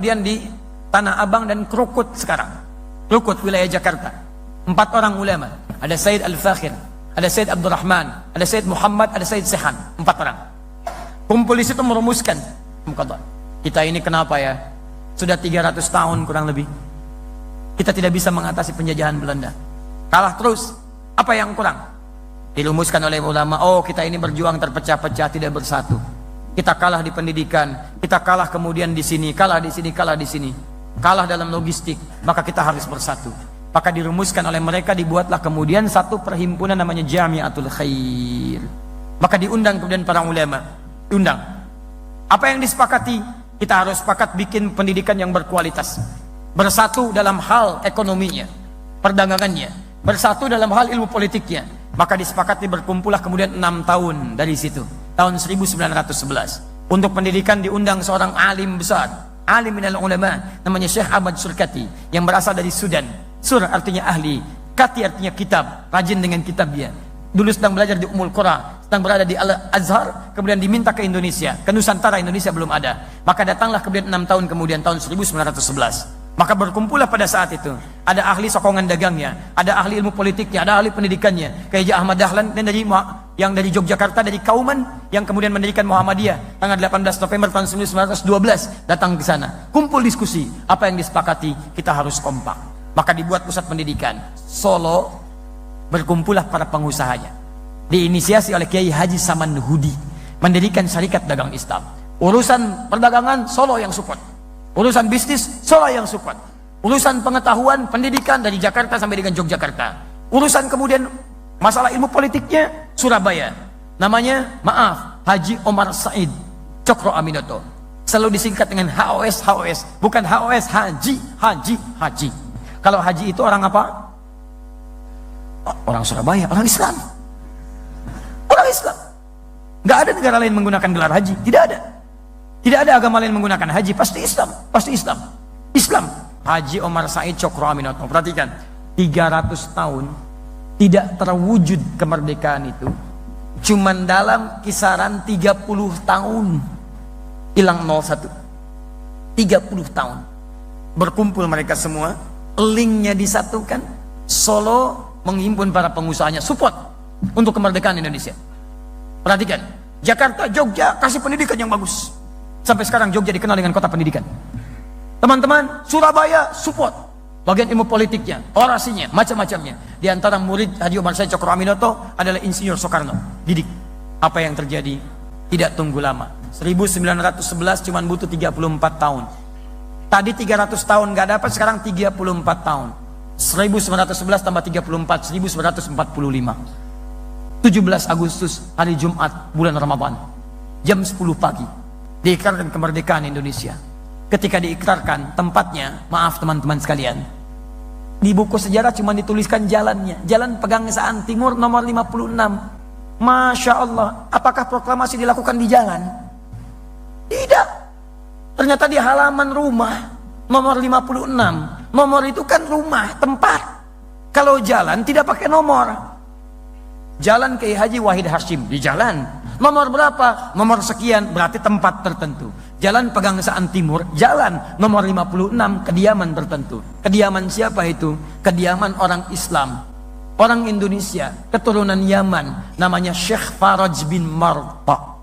Kemudian di Tanah Abang dan Krukut sekarang. Krukut, wilayah Jakarta. 4 orang ulama. Ada Said Al-Fakhir, ada Said Abdurrahman, ada Said Muhammad, ada Said Sehan. 4 orang. Kumpul di situ merumuskan. Kita ini kenapa ya? Sudah 300 tahun kurang lebih. Kita tidak bisa mengatasi penjajahan Belanda. Kalah terus. Apa yang kurang? Dirumuskan oleh ulama. Oh, kita ini berjuang terpecah-pecah, tidak bersatu. Kita kalah di pendidikan, kita kalah kemudian di sini, kalah di sini, kalah di sini, kalah dalam logistik, maka kita harus bersatu. Maka dirumuskan oleh mereka, dibuatlah kemudian satu perhimpunan namanya Jamiatul Khair. Maka diundang kemudian para ulama, diundang. Apa yang disepakati? Kita harus sepakat bikin pendidikan yang berkualitas, bersatu dalam hal ekonominya, perdagangannya, bersatu dalam hal ilmu politiknya. Maka disepakati berkumpullah kemudian 6 tahun dari situ. Tahun 1911 untuk pendidikan diundang seorang alim besar, alim minal ulama, namanya Syekh Ahmad Surkati, yang berasal dari Sudan. Sur artinya ahli, kati artinya kitab, rajin dengan kitabnya. Dulu sedang belajar di Ummul Qura, sedang berada di Al-Azhar, kemudian diminta ke Indonesia, ke Nusantara. Indonesia belum ada, maka datanglah kemudian 6 tahun kemudian, tahun 1911. Maka berkumpullah pada saat itu. Ada ahli sokongan dagangnya, ada ahli ilmu politiknya, ada ahli pendidikannya. Kayak Haji Ahmad Dahlan dan yang dari Yogyakarta, dari Kauman, yang kemudian mendirikan Muhammadiyah tanggal 18 November tahun 1912 datang ke sana. Kumpul diskusi, apa yang disepakati? Kita harus kompak. Maka dibuat pusat pendidikan Solo, berkumpullah para pengusahanya. Diinisiasi oleh Kiai Haji Saman Hudi, mendirikan syarikat dagang Islam. Urusan perdagangan Solo yang support. Urusan bisnis, Solo yang support. Urusan pengetahuan, pendidikan dari Jakarta sampai dengan Yogyakarta. Urusan kemudian masalah ilmu politiknya, Surabaya. Namanya, maaf, Haji Omar Said Cokro Aminoto. Selalu disingkat dengan HOS, HOS. Bukan HOS, Haji, Haji, Haji. Kalau Haji itu orang apa? Orang Surabaya, orang Islam. Orang Islam. Nggak ada negara lain menggunakan gelar haji, tidak ada. Tidak ada agama lain menggunakan haji, pasti Islam, pasti Islam. Islam. Haji Omar Said Cokro Aminoto. Perhatikan, 300 tahun tidak terwujud kemerdekaan itu. Cuman dalam kisaran 30 tahun hilang 01. 30 tahun. Berkumpul mereka semua, linknya disatukan. Solo menghimpun para pengusahanya, support untuk kemerdekaan Indonesia. Perhatikan, Jakarta, Jogja kasih pendidikan yang bagus. Sampai sekarang Jogja dikenal dengan kota pendidikan. Teman-teman, Surabaya support bagian ilmu politiknya, orasinya, macam-macamnya. Di antara murid Haji Omar Said Cokro Aminoto adalah Insinyur Soekarno. Didik. Apa yang terjadi? Tidak tunggu lama. 1911 cuma butuh 34 tahun. Tadi 300 tahun gak dapat, sekarang 34 tahun. 1911 tambah 34, 1945. 17 Agustus, hari Jumat, bulan Ramadan. Jam 10 pagi. Diikrarkan kemerdekaan Indonesia. Ketika diikrarkan, tempatnya, maaf teman-teman sekalian, di buku sejarah cuma dituliskan jalannya. Jalan Pegangsaan Timur nomor 56. Masya Allah, apakah proklamasi dilakukan di jalan? Tidak. Ternyata di halaman rumah nomor 56. Nomor itu kan rumah, tempat. Kalau jalan tidak pakai nomor. Jalan Kiai Haji Wahid Hashim di jalan. Nomor berapa? Nomor sekian, berarti tempat tertentu. Jalan Pegangsaan Timur, jalan nomor 56, kediaman tertentu. Kediaman siapa itu? Kediaman orang Islam, orang Indonesia, keturunan Yaman, namanya Syekh Faraj bin Marta.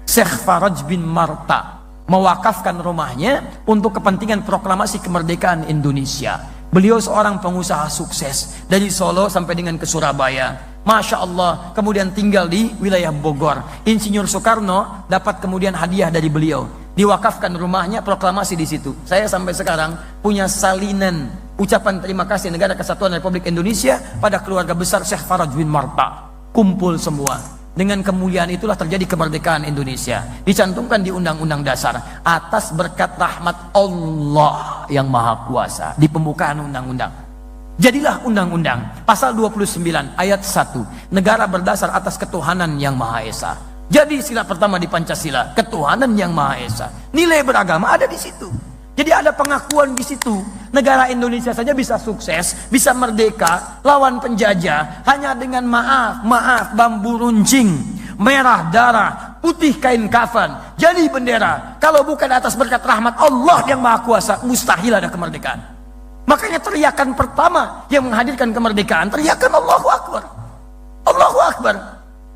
Syekh Faraj bin Marta mewakafkan rumahnya untuk kepentingan proklamasi kemerdekaan Indonesia. Beliau seorang pengusaha sukses dari Solo sampai dengan ke Surabaya. Masya Allah, kemudian tinggal di wilayah Bogor. Insinyur Soekarno dapat kemudian hadiah dari beliau. Diwakafkan rumahnya, proklamasi di situ. Saya sampai sekarang punya salinan ucapan terima kasih Negara Kesatuan Republik Indonesia pada keluarga besar Syekh Faraj bin Marta. Kumpul semua. Dengan kemuliaan itulah terjadi kemerdekaan Indonesia. Dicantumkan di Undang-Undang Dasar atas berkat rahmat Allah yang Maha Kuasa di pembukaan undang-undang. Jadilah undang-undang pasal 29 ayat 1, negara berdasar atas ketuhanan yang Maha Esa. Jadi sila pertama di Pancasila, ketuhanan yang Maha Esa. Nilai beragama ada di situ. Jadi ada pengakuan di situ. Negara Indonesia saja bisa sukses, bisa merdeka, lawan penjajah hanya dengan maaf, bambu runcing, merah darah, putih kain kafan, jadi bendera. Kalau bukan atas berkat rahmat Allah yang Maha Kuasa, mustahil ada kemerdekaan. Makanya teriakan pertama yang menghadirkan kemerdekaan, teriakan Allahu Akbar. Allahu Akbar.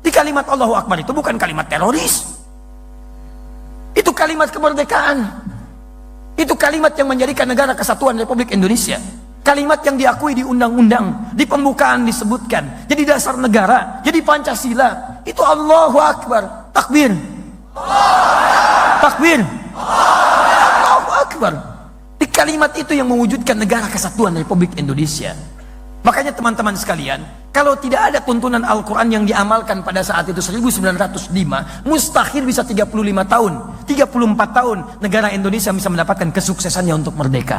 Di kalimat Allahu Akbar itu bukan kalimat teroris. Itu kalimat kemerdekaan. Itu kalimat yang menjadikan negara kesatuan Republik Indonesia. Kalimat yang diakui di undang-undang, di pembukaan disebutkan. Jadi dasar negara, jadi Pancasila. Itu Allahu Akbar. Takbir. Takbir. Allahu Akbar. Di kalimat itu yang mewujudkan negara kesatuan Republik Indonesia. Makanya teman-teman sekalian, kalau tidak ada tuntunan Al-Quran yang diamalkan pada saat itu 1905, mustahil bisa 35 tahun, 34 tahun negara Indonesia bisa mendapatkan kesuksesannya untuk merdeka.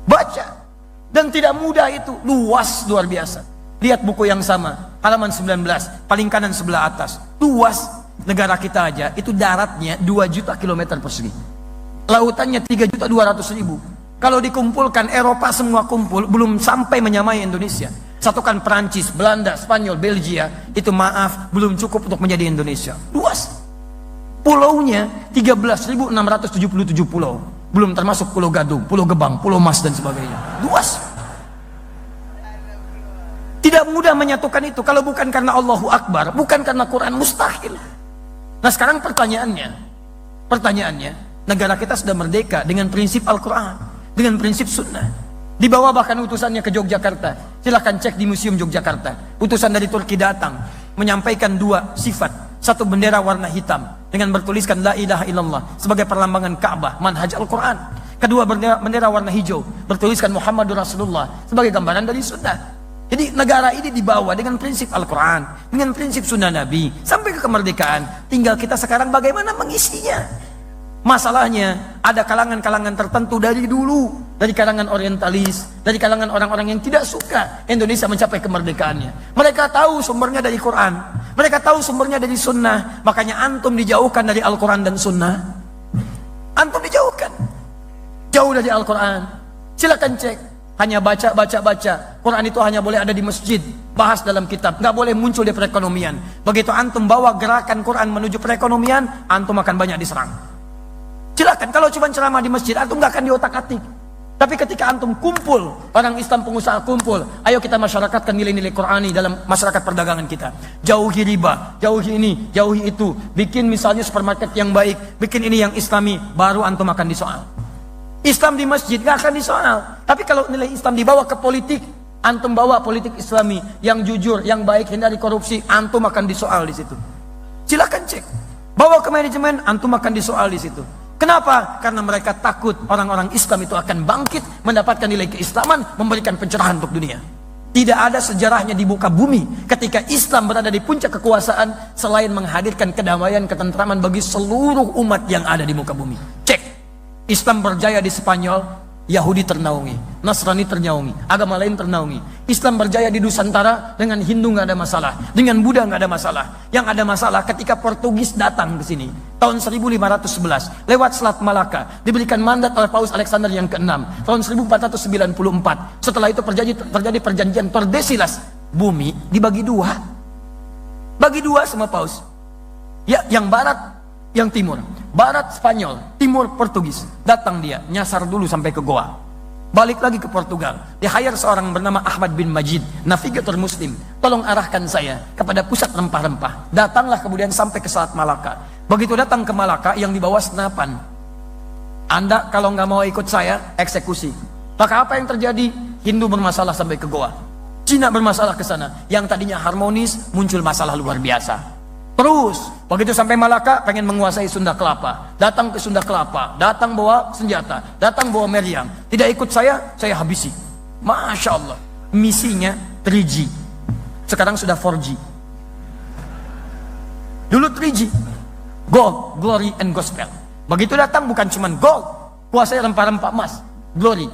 Baca. Dan tidak mudah itu, luas luar biasa. Lihat buku yang sama, halaman 19, paling kanan sebelah atas. Luas negara kita aja, itu daratnya 2 juta kilometer persegi. Lautannya 3.200.000. Kalau dikumpulkan Eropa semua kumpul, belum sampai menyamai Indonesia. Satukan Perancis, Belanda, Spanyol, Belgia, itu maaf, belum cukup untuk menjadi Indonesia. Luas. Pulaunya 13.677 pulau. Belum termasuk Pulau Gadung, Pulau Gebang, Pulau Mas dan sebagainya. Luas. Tidak mudah menyatukan itu. Kalau bukan karena Allahu Akbar, bukan karena Quran, mustahil. Nah sekarang pertanyaannya, negara kita sudah merdeka dengan prinsip Al-Quran, dengan prinsip sunnah. Dibawa bahkan utusannya ke Yogyakarta. Silahkan cek di Museum Yogyakarta. Utusan dari Turki datang, menyampaikan 2 sifat. Satu bendera warna hitam, dengan bertuliskan La ilaha illallah, sebagai perlambangan Ka'bah, manhaj Al-Quran. Kedua bendera warna hijau, bertuliskan Muhammadur Rasulullah, sebagai gambaran dari sunnah. Jadi negara ini dibawa dengan prinsip Al-Quran, dengan prinsip sunnah Nabi, sampai ke kemerdekaan. Tinggal kita sekarang bagaimana mengisinya. Masalahnya ada kalangan-kalangan tertentu dari dulu, dari kalangan orientalis, dari kalangan orang-orang yang tidak suka Indonesia mencapai kemerdekaannya. Mereka tahu sumbernya dari Quran, mereka tahu sumbernya dari sunnah. Makanya antum dijauhkan dari Al-Quran dan sunnah. Antum dijauhkan, jauh dari Al-Quran. Silakan cek, hanya baca. Quran itu hanya boleh ada di masjid, bahas dalam kitab, nggak boleh muncul di perekonomian. Begitu antum bawa gerakan Quran menuju perekonomian, antum akan banyak diserang. Silakan, kalau cuma ceramah di masjid, antum nggak akan diotak-atik. Tapi ketika antum kumpul, orang Islam pengusaha kumpul, ayo kita masyarakatkan nilai-nilai Qurani dalam masyarakat perdagangan kita. Jauhi riba, jauhi ini, jauhi itu. Bikin misalnya supermarket yang baik, bikin ini yang Islami, baru antum akan disoal. Islam di masjid nggak akan disoal. Tapi kalau nilai Islam dibawa ke politik, antum bawa politik Islami yang jujur, yang baik, hindari korupsi, antum akan disoal di situ. Silakan cek. Bawa ke manajemen, antum akan disoal di situ. Kenapa? Karena mereka takut orang-orang Islam itu akan bangkit, mendapatkan nilai keislaman, memberikan pencerahan untuk dunia. Tidak ada sejarahnya di muka bumi ketika Islam berada di puncak kekuasaan selain menghadirkan kedamaian, ketentraman bagi seluruh umat yang ada di muka bumi. Cek. Islam berjaya di Spanyol, Yahudi ternaungi, Nasrani ternaungi, agama lain ternaungi. Islam berjaya di Nusantara, dengan Hindu nggak ada masalah, dengan Buddha nggak ada masalah. Yang ada masalah ketika Portugis datang ke sini tahun 1511 lewat Selat Malaka, diberikan mandat oleh Paus Alexander yang ke-6 tahun 1494. Setelah itu terjadi perjanjian Tordesillas, bumi dibagi 2, bagi 2 sama Paus. Ya, yang barat, yang timur. Barat Spanyol, timur Portugis. Datang dia, nyasar dulu sampai ke Goa. Balik lagi ke Portugal. Dia hire seorang bernama Ahmad bin Majid, navigator muslim. Tolong arahkan saya kepada pusat rempah-rempah. Datanglah kemudian sampai ke Selat Malaka. Begitu datang ke Malaka, yang dibawa senapan. Anda kalau nggak mau ikut saya, eksekusi. Maka apa yang terjadi? Hindu bermasalah sampai ke Goa. Cina bermasalah ke sana. Yang tadinya harmonis, muncul masalah luar biasa. Terus, begitu sampai Malaka, pengen menguasai Sunda Kelapa. Datang ke Sunda Kelapa, datang bawa senjata, datang bawa meriam. Tidak ikut saya habisi. Masya Allah. Misinya 3G. Sekarang sudah 4G. Dulu 3G. Gold, glory, and gospel. Begitu datang bukan cuma gold, kuasai rempah-rempah emas. Glory,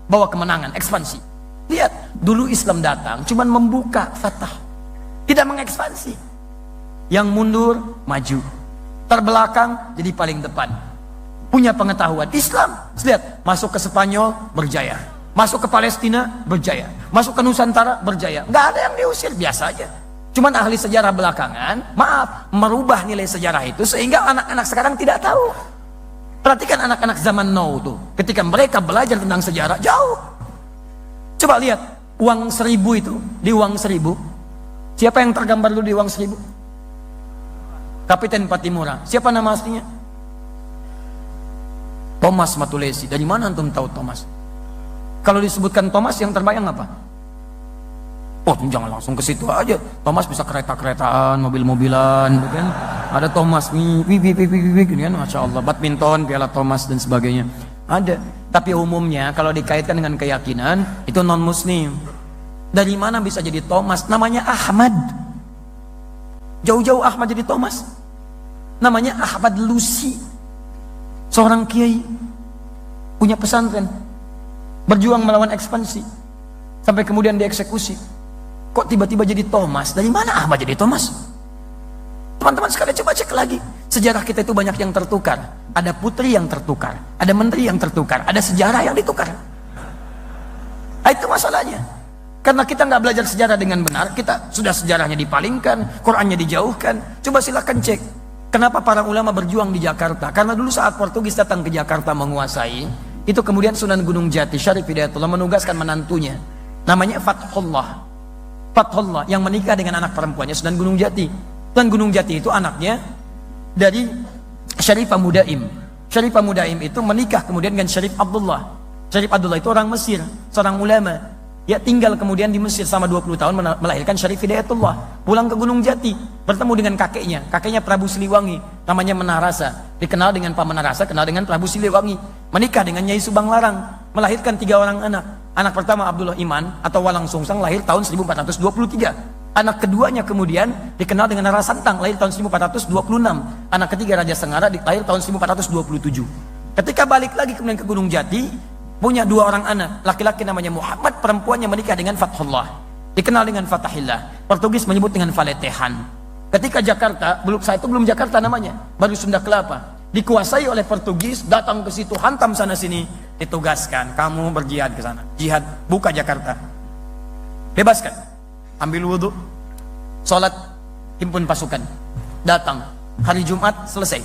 bawa kemenangan, ekspansi. Lihat, dulu Islam datang cuma membuka fatah, tidak mengekspansi. Yang mundur, maju. Terbelakang, jadi paling depan. Punya pengetahuan. Islam, lihat, masuk ke Spanyol, berjaya. Masuk ke Palestina, berjaya. Masuk ke Nusantara, berjaya. Nggak ada yang diusir, biasa aja. Cuman ahli sejarah belakangan, maaf, merubah nilai sejarah itu sehingga anak-anak sekarang tidak tahu. Perhatikan anak-anak zaman now tuh, ketika mereka belajar tentang sejarah, jauh. Coba lihat, uang 1000 itu, di uang 1000, siapa yang tergambar dulu di uang 1000? Kapiten Patimura. Siapa nama aslinya? Thomas Matulesi. Dari mana antum tahu Thomas? Kalau disebutkan Thomas, yang terbayang apa? Oh, jangan langsung ke situ aja. Thomas bisa kereta-keretaan, mobil-mobilan, gitu kan? Ada Thomas, gitu kan? Masya Allah, badminton, piala Thomas dan sebagainya. Ada. Tapi umumnya kalau dikaitkan dengan keyakinan, itu non-muslim. Dari mana bisa jadi Thomas? Namanya Ahmad. Jauh-jauh Ahmad jadi Thomas. Namanya Ahmad Lusi. Seorang kiai, punya pesantren, berjuang melawan ekspansi, sampai kemudian dieksekusi. Kok tiba-tiba jadi Thomas? Dari mana Ahmad jadi Thomas? Teman-teman sekalian coba cek lagi. Sejarah kita itu banyak yang tertukar. Ada putri yang tertukar, ada menteri yang tertukar, ada sejarah yang ditukar. Nah, itu masalahnya. Karena kita nggak belajar sejarah dengan benar, kita sudah sejarahnya dipalingkan, Qurannya dijauhkan. Coba silakan cek. Kenapa para ulama berjuang di Jakarta? Karena dulu saat Portugis datang ke Jakarta menguasai, itu kemudian Sunan Gunung Jati, Syarif Hidayatullah menugaskan menantunya. Namanya Fathullah. Fathullah yang menikah dengan anak perempuannya Sunan Gunung Jati. Sunan Gunung Jati itu anaknya dari Syarifah Mudaim. Syarifah Mudaim itu menikah kemudian dengan Syarif Abdullah. Syarif Abdullah itu orang Mesir, seorang ulama. Ya tinggal kemudian di Mesir selama 20 tahun melahirkan Syarif Hidayatullah. Pulang ke Gunung Jati, bertemu dengan kakeknya Prabu Siliwangi, namanya Menarasa. Dikenal dengan Pak Menarasa, kenal dengan Prabu Siliwangi. Menikah dengan Nyai Subang Larang, melahirkan 3 orang anak. Anak pertama Abdullah Iman atau Walang Sungsang lahir tahun 1423. Anak keduanya kemudian dikenal dengan Rara Santang, lahir tahun 1426. Anak ketiga Raja Sengara lahir tahun 1427. Ketika balik lagi kemudian ke Gunung Jati, punya 2 orang anak, laki-laki namanya Muhammad, perempuannya menikah dengan Fathullah, dikenal dengan Fatahillah. Portugis menyebut dengan Valetehan. Ketika Jakarta, saat itu belum Jakarta namanya, baru Sunda Kelapa, dikuasai oleh Portugis, datang ke situ, hantam sana sini, ditugaskan, kamu berjihad ke sana, jihad, buka Jakarta, bebaskan, ambil wudhu, sholat, himpun pasukan, datang, hari Jumat selesai,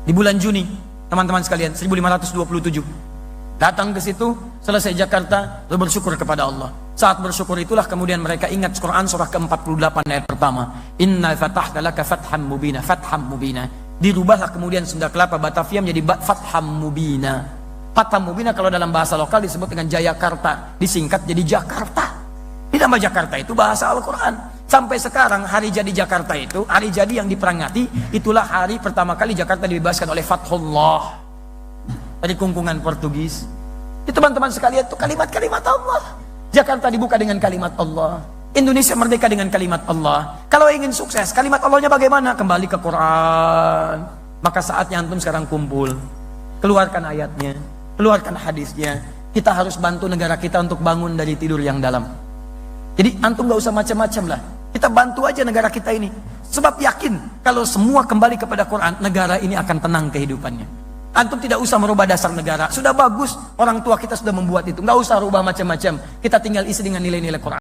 di bulan Juni, teman-teman sekalian, 1527, datang ke situ, selesai Jakarta, lalu bersyukur kepada Allah. Saat bersyukur itulah kemudian mereka ingat Quran surah ke-48 ayat pertama, Inna fatahna laka fatham mubina, fatham mubina. Dirubahlah kemudian Sunda Kelapa, Batavia menjadi fatham mubina. Fatham mubina kalau dalam bahasa lokal disebut dengan Jayakarta, disingkat jadi Jakarta. Di nama Jakarta itu bahasa Al-Quran. Sampai sekarang hari jadi Jakarta itu, hari jadi yang diperangati, itulah hari pertama kali Jakarta dibebaskan oleh Fathullah dari kungkungan Portugis. Itu teman-teman sekalian, itu kalimat-kalimat Allah. Jakarta dibuka dengan kalimat Allah, Indonesia merdeka dengan kalimat Allah. Kalau ingin sukses, kalimat Allahnya bagaimana? Kembali ke Quran. Maka saatnya antum sekarang kumpul, keluarkan ayatnya, keluarkan hadisnya. Kita harus bantu negara kita untuk bangun dari tidur yang dalam. Jadi antum gak usah macam-macam lah, kita bantu aja negara kita ini. Sebab yakin kalau semua kembali kepada Quran, negara ini akan tenang kehidupannya. Antum tidak usah merubah dasar negara, sudah bagus, orang tua kita sudah membuat itu. Nggak usah rubah macam-macam, kita tinggal isi dengan nilai-nilai Quran.